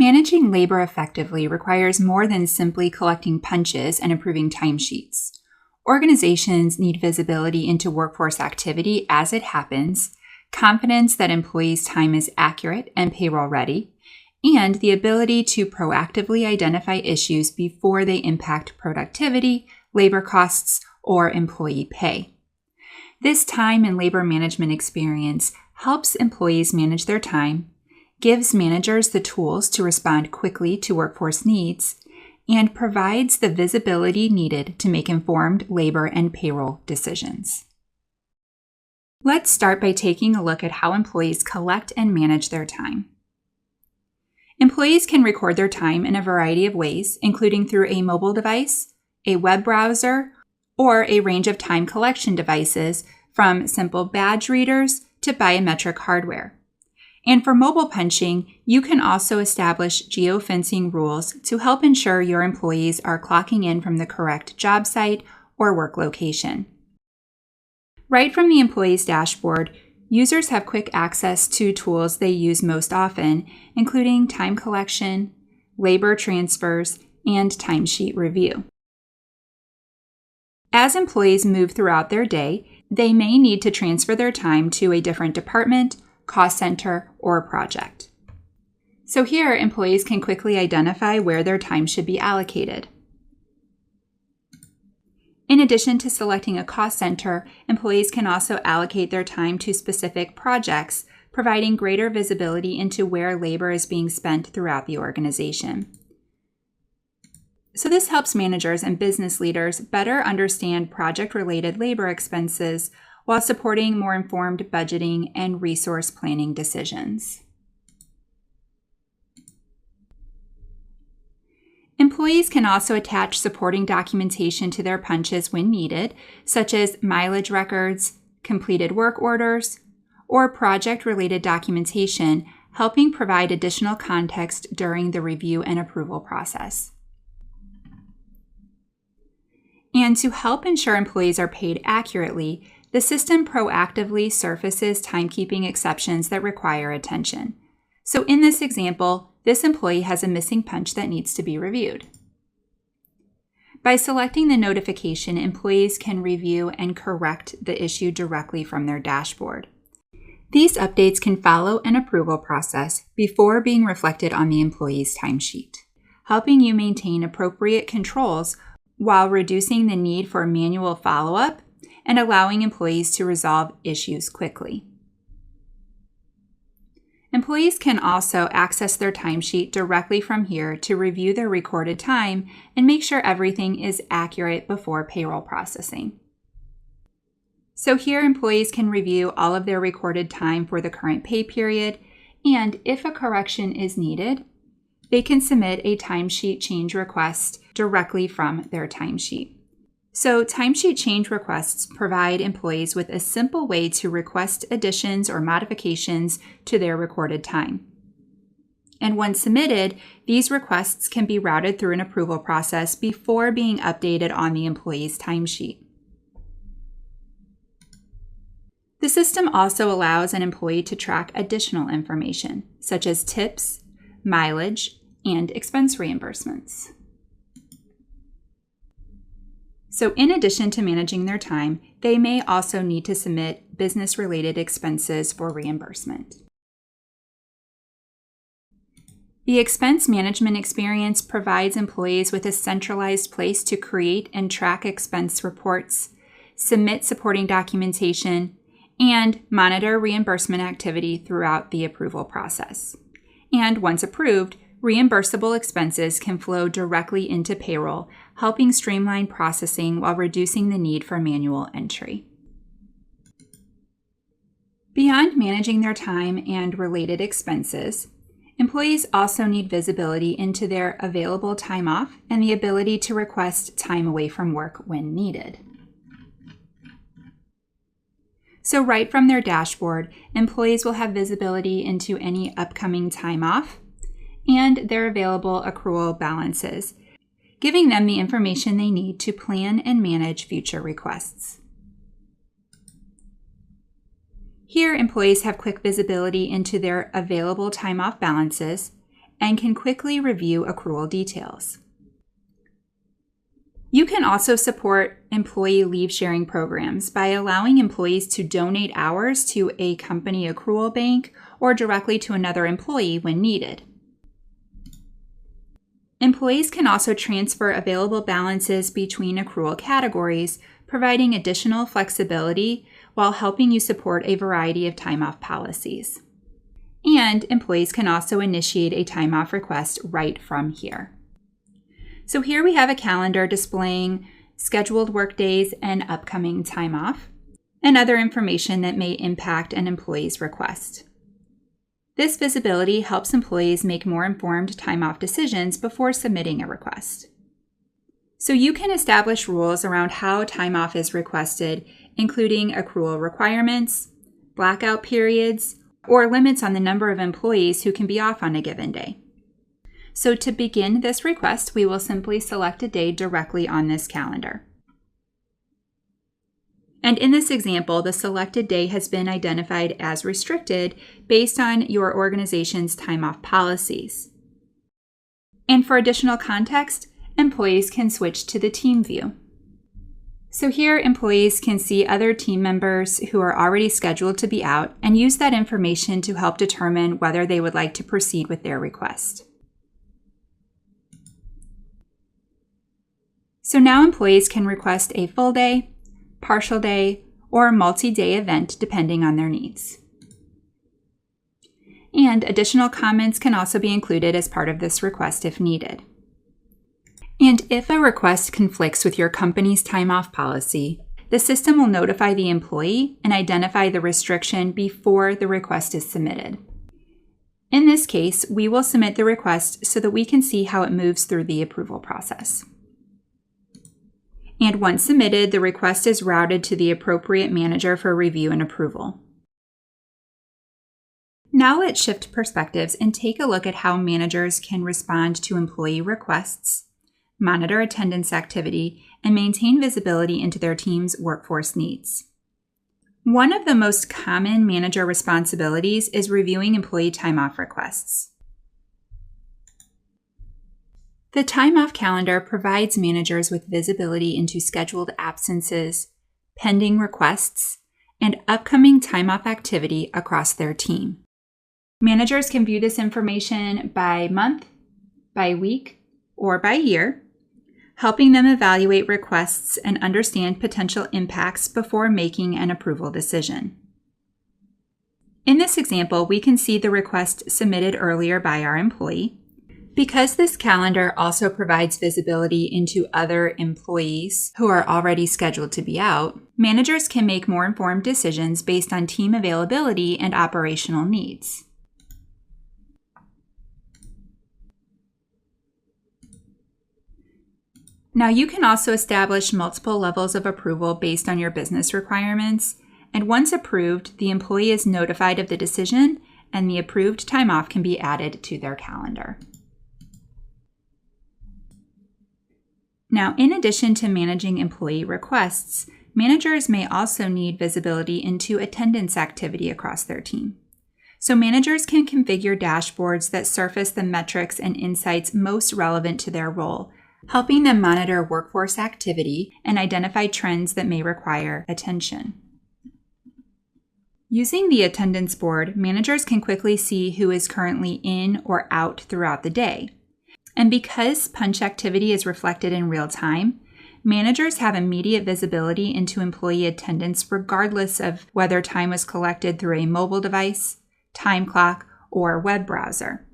Managing labor effectively requires more than simply collecting punches and approving timesheets. Organizations need visibility into workforce activity as it happens, confidence that employees' time is accurate and payroll ready, and the ability to proactively identify issues before they impact productivity, labor costs, or employee pay. This time and labor management experience helps employees manage their time, gives managers the tools to respond quickly to workforce needs, and provides the visibility needed to make informed labor and payroll decisions. Let's start by taking a look at how employees collect and manage their time. Employees can record their time in a variety of ways, including through a mobile device, a web browser, or a range of time collection devices, from simple badge readers to biometric hardware. And for mobile punching, you can also establish geofencing rules to help ensure your employees are clocking in from the correct job site or work location. Right from the employee's dashboard, users have quick access to tools they use most often, including time collection, labor transfers, and timesheet review. As employees move throughout their day, they may need to transfer their time to a different department, cost center, or project. So here, employees can quickly identify where their time should be allocated. In addition to selecting a cost center, employees can also allocate their time to specific projects, providing greater visibility into where labor is being spent throughout the organization. So this helps managers and business leaders better understand project-related labor expenses while supporting more informed budgeting and resource planning decisions. Employees can also attach supporting documentation to their punches when needed, such as mileage records, completed work orders, or project-related documentation, helping provide additional context during the review and approval process. And to help ensure employees are paid accurately, the system proactively surfaces timekeeping exceptions that require attention. So in this example, this employee has a missing punch that needs to be reviewed. By selecting the notification, employees can review and correct the issue directly from their dashboard. These updates can follow an approval process before being reflected on the employee's timesheet, helping you maintain appropriate controls while reducing the need for manual follow-up and allowing employees to resolve issues quickly. Employees can also access their timesheet directly from here to review their recorded time and make sure everything is accurate before payroll processing. So here, employees can review all of their recorded time for the current pay period, and if a correction is needed, they can submit a timesheet change request directly from their timesheet. So timesheet change requests provide employees with a simple way to request additions or modifications to their recorded time. And once submitted, these requests can be routed through an approval process before being updated on the employee's timesheet. The system also allows an employee to track additional information, such as tips, mileage, and expense reimbursements. So in addition to managing their time, they may also need to submit business-related expenses for reimbursement. The expense management experience provides employees with a centralized place to create and track expense reports, submit supporting documentation, and monitor reimbursement activity throughout the approval process. And once approved, reimbursable expenses can flow directly into payroll, helping streamline processing while reducing the need for manual entry. Beyond managing their time and related expenses, employees also need visibility into their available time off and the ability to request time away from work when needed. So right from their dashboard, employees will have visibility into any upcoming time off and their available accrual balances, giving them the information they need to plan and manage future requests. Here, employees have quick visibility into their available time off balances and can quickly review accrual details. You can also support employee leave sharing programs by allowing employees to donate hours to a company accrual bank or directly to another employee when needed. Employees can also transfer available balances between accrual categories, providing additional flexibility while helping you support a variety of time-off policies. And employees can also initiate a time-off request right from here. So here we have a calendar displaying scheduled work days and upcoming time off, and other information that may impact an employee's request. This visibility helps employees make more informed time off decisions before submitting a request. So you can establish rules around how time off is requested, including accrual requirements, blackout periods, or limits on the number of employees who can be off on a given day. So to begin this request, we will simply select a day directly on this calendar. And in this example, the selected day has been identified as restricted based on your organization's time-off policies. And for additional context, employees can switch to the team view. So here, employees can see other team members who are already scheduled to be out and use that information to help determine whether they would like to proceed with their request. So now employees can request a full day, partial day, or a multi-day event depending on their needs. And additional comments can also be included as part of this request if needed. And if a request conflicts with your company's time-off policy, the system will notify the employee and identify the restriction before the request is submitted. In this case, we will submit the request so that we can see how it moves through the approval process. And once submitted, the request is routed to the appropriate manager for review and approval. Now let's shift perspectives and take a look at how managers can respond to employee requests, monitor attendance activity, and maintain visibility into their team's workforce needs. One of the most common manager responsibilities is reviewing employee time-off requests. The time-off calendar provides managers with visibility into scheduled absences, pending requests, and upcoming time-off activity across their team. Managers can view this information by month, by week, or by year, helping them evaluate requests and understand potential impacts before making an approval decision. In this example, we can see the request submitted earlier by our employee. Because this calendar also provides visibility into other employees who are already scheduled to be out, managers can make more informed decisions based on team availability and operational needs. Now, you can also establish multiple levels of approval based on your business requirements, and once approved, the employee is notified of the decision and the approved time off can be added to their calendar. Now, in addition to managing employee requests, managers may also need visibility into attendance activity across their team. So managers can configure dashboards that surface the metrics and insights most relevant to their role, helping them monitor workforce activity and identify trends that may require attention. Using the attendance board, managers can quickly see who is currently in or out throughout the day. And because punch activity is reflected in real time, managers have immediate visibility into employee attendance regardless of whether time was collected through a mobile device, time clock, or web browser.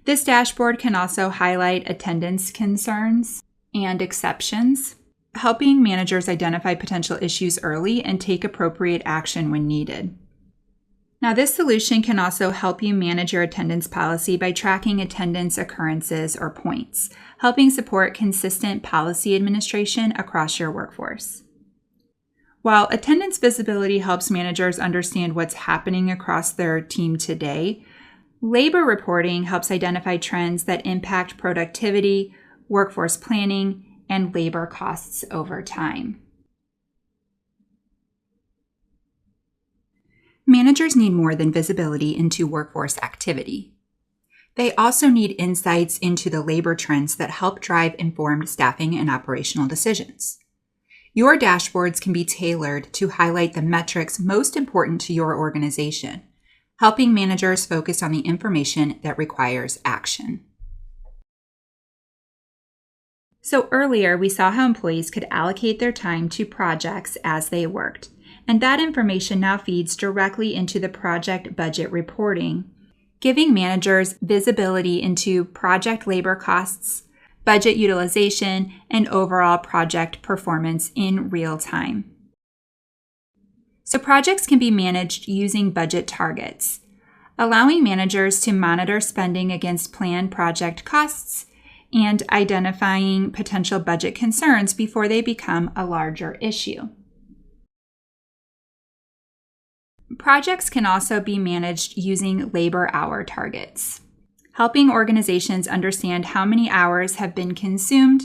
This dashboard can also highlight attendance concerns and exceptions, helping managers identify potential issues early and take appropriate action when needed. Now, this solution can also help you manage your attendance policy by tracking attendance occurrences or points, helping support consistent policy administration across your workforce. While attendance visibility helps managers understand what's happening across their team today, labor reporting helps identify trends that impact productivity, workforce planning, and labor costs over time. Managers need more than visibility into workforce activity. They also need insights into the labor trends that help drive informed staffing and operational decisions. Your dashboards can be tailored to highlight the metrics most important to your organization, helping managers focus on the information that requires action. So earlier, we saw how employees could allocate their time to projects as they worked, and that information now feeds directly into the project budget reporting, giving managers visibility into project labor costs, budget utilization, and overall project performance in real time. So projects can be managed using budget targets, allowing managers to monitor spending against planned project costs and identifying potential budget concerns before they become a larger issue. Projects can also be managed using labor hour targets, helping organizations understand how many hours have been consumed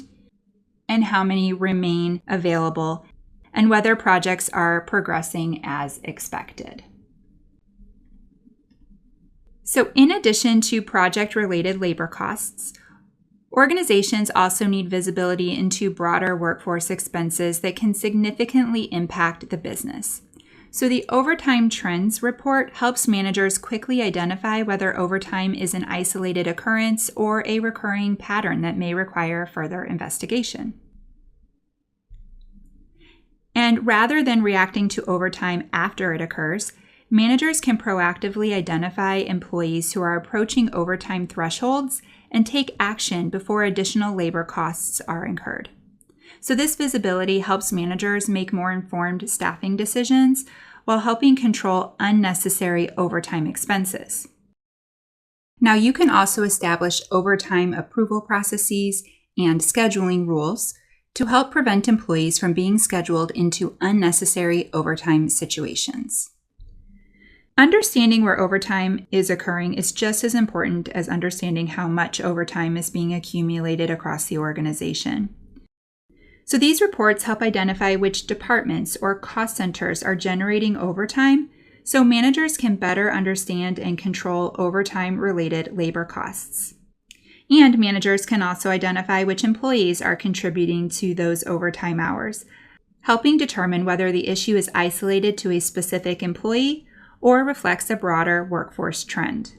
and how many remain available, and whether projects are progressing as expected. So, in addition to project-related labor costs, organizations also need visibility into broader workforce expenses that can significantly impact the business. So the Overtime Trends report helps managers quickly identify whether overtime is an isolated occurrence or a recurring pattern that may require further investigation. And rather than reacting to overtime after it occurs, managers can proactively identify employees who are approaching overtime thresholds and take action before additional labor costs are incurred. So this visibility helps managers make more informed staffing decisions while helping control unnecessary overtime expenses. Now, you can also establish overtime approval processes and scheduling rules to help prevent employees from being scheduled into unnecessary overtime situations. Understanding where overtime is occurring is just as important as understanding how much overtime is being accumulated across the organization. So these reports help identify which departments or cost centers are generating overtime so managers can better understand and control overtime-related labor costs. And managers can also identify which employees are contributing to those overtime hours, helping determine whether the issue is isolated to a specific employee or reflects a broader workforce trend.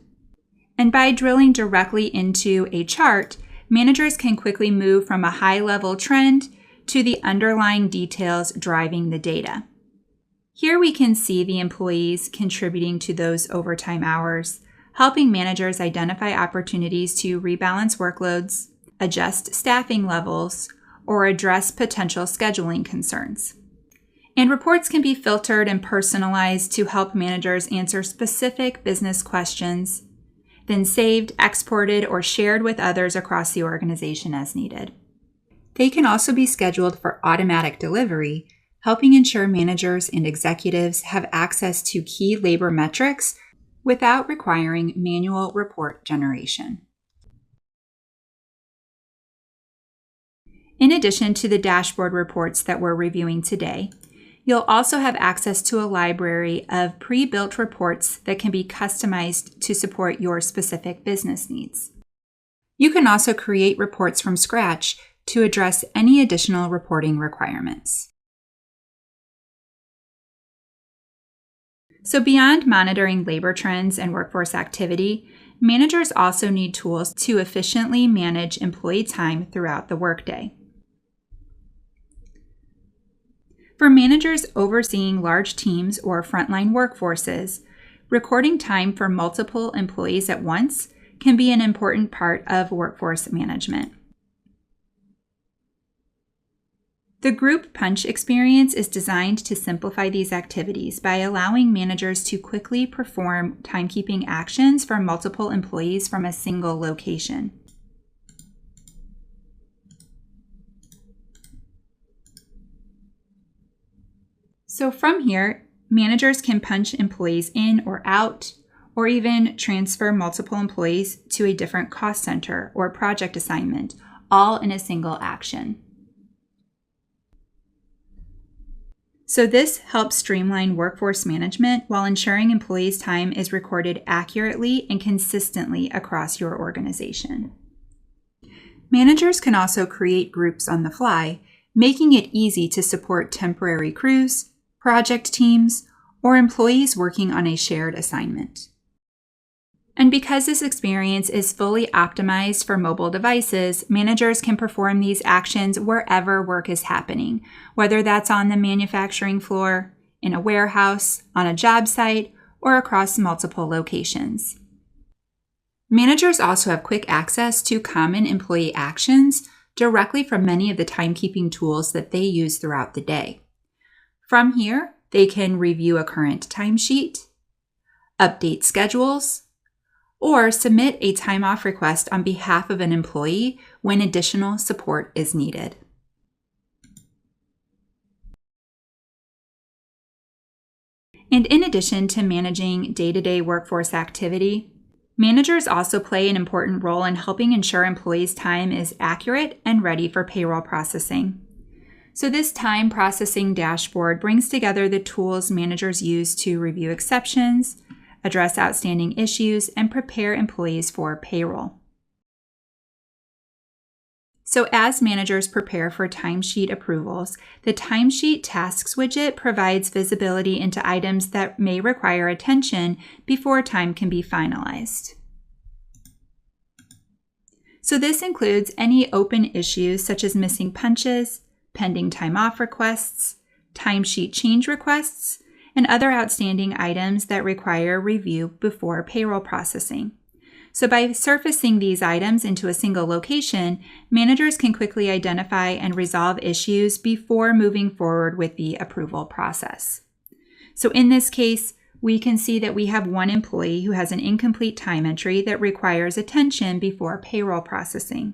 And by drilling directly into a chart, managers can quickly move from a high-level trend to the underlying details driving the data. Here we can see the employees contributing to those overtime hours, helping managers identify opportunities to rebalance workloads, adjust staffing levels, or address potential scheduling concerns. And reports can be filtered and personalized to help managers answer specific business questions, then saved, exported, or shared with others across the organization as needed. They can also be scheduled for automatic delivery, helping ensure managers and executives have access to key labor metrics without requiring manual report generation. In addition to the dashboard reports that we're reviewing today, you'll also have access to a library of pre-built reports that can be customized to support your specific business needs. You can also create reports from scratch to address any additional reporting requirements. So beyond monitoring labor trends and workforce activity, managers also need tools to efficiently manage employee time throughout the workday. For managers overseeing large teams or frontline workforces, recording time for multiple employees at once can be an important part of workforce management. The group punch experience is designed to simplify these activities by allowing managers to quickly perform timekeeping actions for multiple employees from a single location. So from here, managers can punch employees in or out, or even transfer multiple employees to a different cost center or project assignment, all in a single action. So this helps streamline workforce management while ensuring employees' time is recorded accurately and consistently across your organization. Managers can also create groups on the fly, making it easy to support temporary crews, project teams, or employees working on a shared assignment. And because this experience is fully optimized for mobile devices, managers can perform these actions wherever work is happening, whether that's on the manufacturing floor, in a warehouse, on a job site, or across multiple locations. Managers also have quick access to common employee actions directly from many of the timekeeping tools that they use throughout the day. From here, they can review a current timesheet, update schedules, or submit a time-off request on behalf of an employee when additional support is needed. And in addition to managing day-to-day workforce activity, managers also play an important role in helping ensure employees' time is accurate and ready for payroll processing. So this time processing dashboard brings together the tools managers use to review exceptions, address outstanding issues, and prepare employees for payroll. So as managers prepare for timesheet approvals, the Timesheet Tasks widget provides visibility into items that may require attention before time can be finalized. So this includes any open issues such as missing punches, pending time-off requests, timesheet change requests, and other outstanding items that require review before payroll processing. So by surfacing these items into a single location, managers can quickly identify and resolve issues before moving forward with the approval process. So in this case, we can see that we have one employee who has an incomplete time entry that requires attention before payroll processing.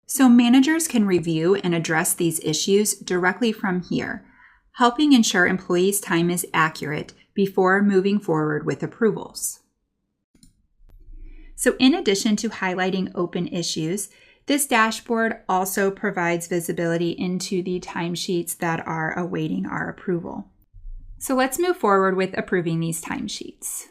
So managers can review and address these issues directly from here, helping ensure employees' time is accurate before moving forward with approvals. So in addition to highlighting open issues, this dashboard also provides visibility into the timesheets that are awaiting our approval. So let's move forward with approving these timesheets.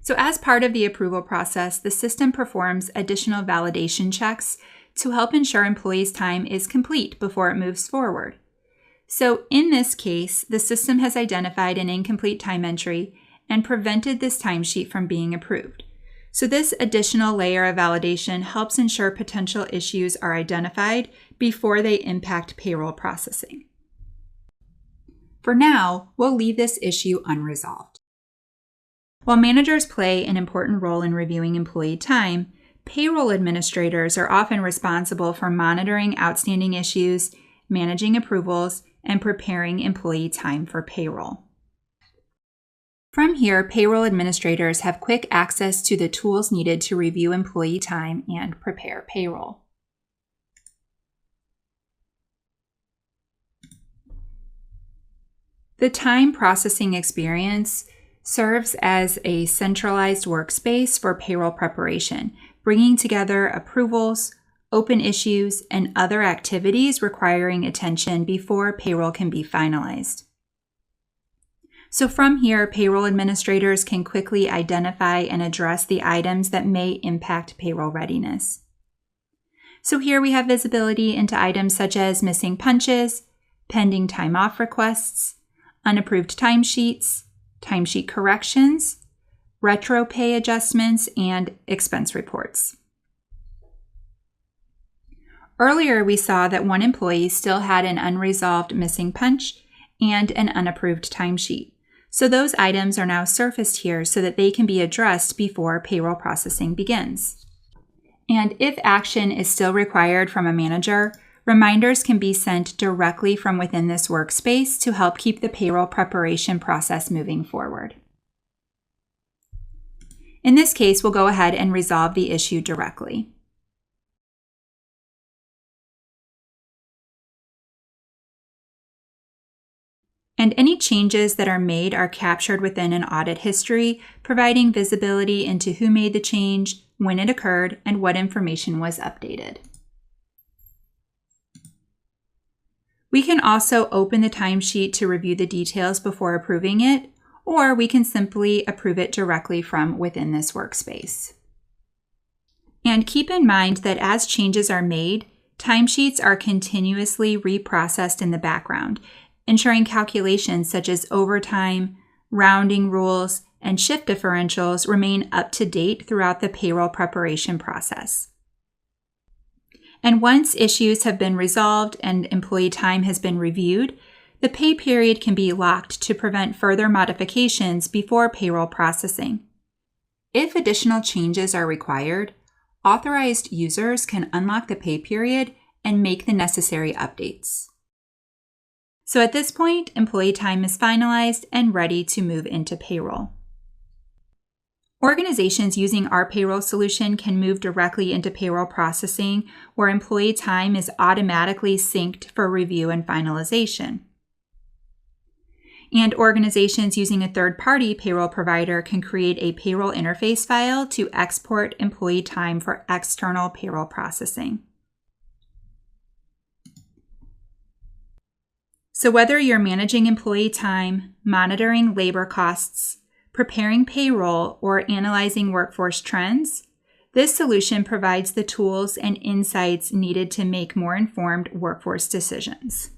So as part of the approval process, the system performs additional validation checks to help ensure employees' time is complete before it moves forward. So in this case, the system has identified an incomplete time entry and prevented this timesheet from being approved. So this additional layer of validation helps ensure potential issues are identified before they impact payroll processing. For now, we'll leave this issue unresolved. While managers play an important role in reviewing employee time, payroll administrators are often responsible for monitoring outstanding issues, managing approvals, and preparing employee time for payroll. From here, payroll administrators have quick access to the tools needed to review employee time and prepare payroll. The time processing experience serves as a centralized workspace for payroll preparation, bringing together approvals, open issues, and other activities requiring attention before payroll can be finalized. So from here, payroll administrators can quickly identify and address the items that may impact payroll readiness. So here we have visibility into items such as missing punches, pending time-off requests, unapproved timesheets, timesheet corrections, retro pay adjustments, and expense reports. Earlier, we saw that one employee still had an unresolved missing punch and an unapproved timesheet. So those items are now surfaced here so that they can be addressed before payroll processing begins. And if action is still required from a manager, reminders can be sent directly from within this workspace to help keep the payroll preparation process moving forward. In this case, we'll go ahead and resolve the issue directly. And any changes that are made are captured within an audit history, providing visibility into who made the change, when it occurred, and what information was updated. We can also open the timesheet to review the details before approving it, or we can simply approve it directly from within this workspace. And keep in mind that as changes are made, timesheets are continuously reprocessed in the background, ensuring calculations such as overtime, rounding rules, and shift differentials remain up to date throughout the payroll preparation process. And once issues have been resolved and employee time has been reviewed, the pay period can be locked to prevent further modifications before payroll processing. If additional changes are required, authorized users can unlock the pay period and make the necessary updates. So at this point, employee time is finalized and ready to move into payroll. Organizations using our payroll solution can move directly into payroll processing, where employee time is automatically synced for review and finalization. And organizations using a third-party payroll provider can create a payroll interface file to export employee time for external payroll processing. So whether you're managing employee time, monitoring labor costs, preparing payroll, or analyzing workforce trends, this solution provides the tools and insights needed to make more informed workforce decisions.